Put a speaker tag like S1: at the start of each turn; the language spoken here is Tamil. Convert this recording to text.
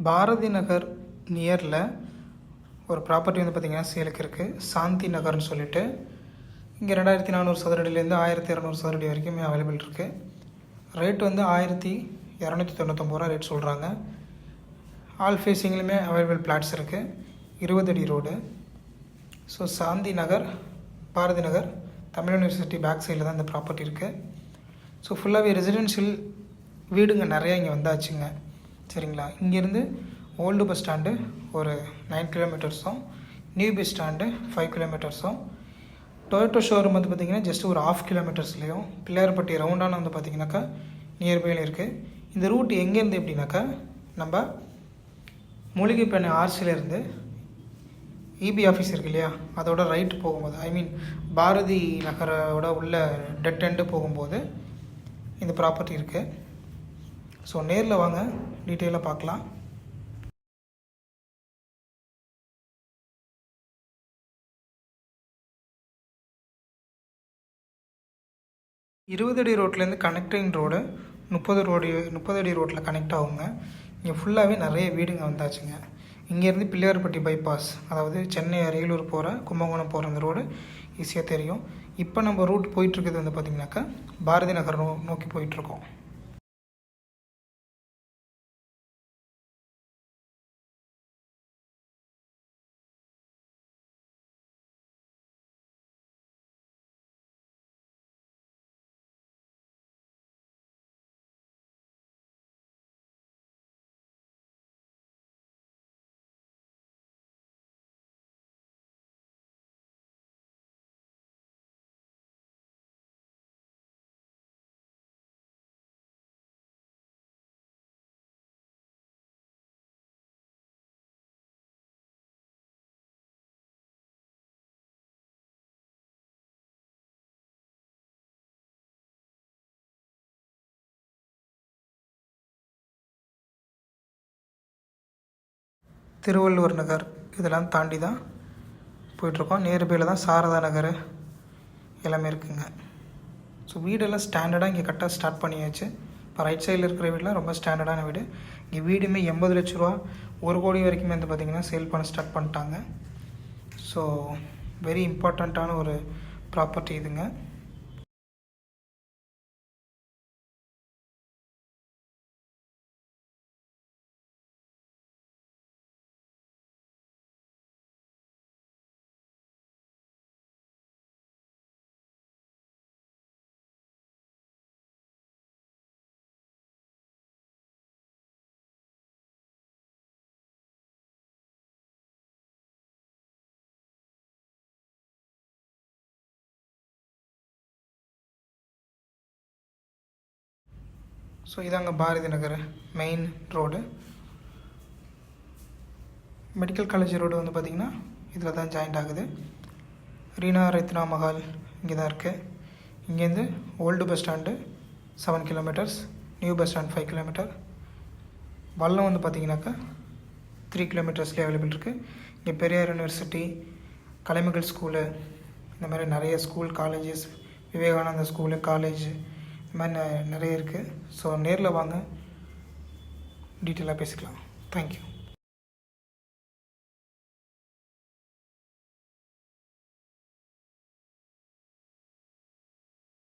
S1: பாரதி நகர் நியரில் ஒரு ப்ராப்பர்ட்டி வந்து பார்த்திங்கன்னா சேலுக்கு இருக்குது. சாந்தி நகர்னு சொல்லிட்டு இங்கே 2400 சதுரடியிலேருந்து 1200 சதுரடி வரைக்குமே அவைலபிள் இருக்குது. ரேட் வந்து 1299 ரூபா ரேட் சொல்கிறாங்க. ஆல் ஃபேஸிங்லேயுமே அவைலபிள் பிளாட்ஸ் இருக்குது. 20 அடி ரோடு. ஸோ சாந்தி நகர், பாரதி நகர், தமிழ் யூனிவர்சிட்டி பேக் சைடில் தான் இந்த ப்ராப்பர்ட்டி இருக்குது. ஸோ ஃபுல்லாகவே ரெசிடென்ஷியல் வீடுங்க நிறையா இங்கே வந்தாச்சுங்க. சரிங்களா? இங்கேருந்து ஓல்டு பஸ் ஸ்டாண்டு ஒரு 9 கிலோமீட்டர்ஸும், நியூ பஸ் ஸ்டாண்டு 5 கிலோமீட்டர்ஸும், டொயோட்டோ ஷோரூம் வந்து பார்த்திங்கன்னா ஜஸ்ட் ஒரு 1/2 கிலோமீட்டர்ஸ்லேயும், பிள்ளையார்பட்டி ரவுண்டான வந்து பார்த்திங்கனாக்கா நியர்பையில் இருக்குது. இந்த ரூட் எங்கேருந்து எப்படின்னாக்கா நம்ம மூலிகைப்பண்ணை ஆர்ச்சிலேருந்து இபி ஆஃபீஸ் இருக்கு இல்லையா, அதோட ரைட்டு போகும்போது, பாரதி நகரோட உள்ள டெட் எண்டு போகும்போது இந்த ப்ராப்பர்ட்டி இருக்குது. ஸோ நேரில் வாங்க, டீட்டெயிலாக பார்க்கலாம். இருபது அடி ரோட்லேருந்து கனெக்டிங் ரோடு 30 அடி ரோட்டில் கனெக்ட் ஆகுங்க. இங்கே ஃபுல்லாகவே நிறைய வீடுங்க வந்தாச்சுங்க. இங்கேருந்து பிள்ளையார்பட்டி பைபாஸ், அதாவது சென்னை அரியலூர் போகிற, கும்பகோணம் போகிற அந்த ரோடு ஈஸியாக தெரியும். இப்போ நம்ம ரூட் போயிட்டுருக்குது வந்து பார்த்திங்கனாக்கா பாரதி நகர் நோக்கி போயிட்டுருக்கோம். திருவள்ளுவர் நகர் இதெல்லாம் தாண்டி தான் போயிட்டுருக்கோம். நியர்பையில் தான் சாரதா நகர் எல்லாமே இருக்குங்க. ஸோ வீடெல்லாம் ஸ்டாண்டர்டாக இங்கே கரெக்டாக ஸ்டார்ட் பண்ணியாச்சு. இப்போ ரைட் சைடில் இருக்கிற வீடெலாம் ரொம்ப ஸ்டாண்டர்டான வீடு. இங்கே வீடுமே 80 லட்ச ரூபா, 1 கோடி வரைக்குமே வந்து பார்த்திங்கன்னா சேல் பண்ண ஸ்டார்ட் பண்ணிட்டாங்க. ஸோ வெரி இம்பார்ட்டண்ட்டான ஒரு ப்ராப்பர்ட்டி இதுங்க. ஸோ இதாங்க Bharathi Nagar main road. Medical college road வந்து பார்த்திங்கன்னா இதில் தான் ஜாயிண்ட் ஆகுது. ரீனா ரத்னா மஹால் இங்கே தான் இருக்குது. இங்கேருந்து old bus stand 7 kilometres, new bus stand 5 kilometre. Vallam வந்து பார்த்திங்கனாக்கா 3 கிலோமீட்டர்ஸ்லேயே அவைலபிள் இருக்குது. இங்கே பெரியார் யூனிவர்சிட்டி, கலைமகள் ஸ்கூலு, இந்த மாதிரி நிறைய school, colleges, Vivekananda school, college, இந்த மாதிரி நிறைய இருக்குது. ஸோ நேரில் வாங்க, டீட்டெயிலாக பேசிக்கலாம். தேங்க்யூ.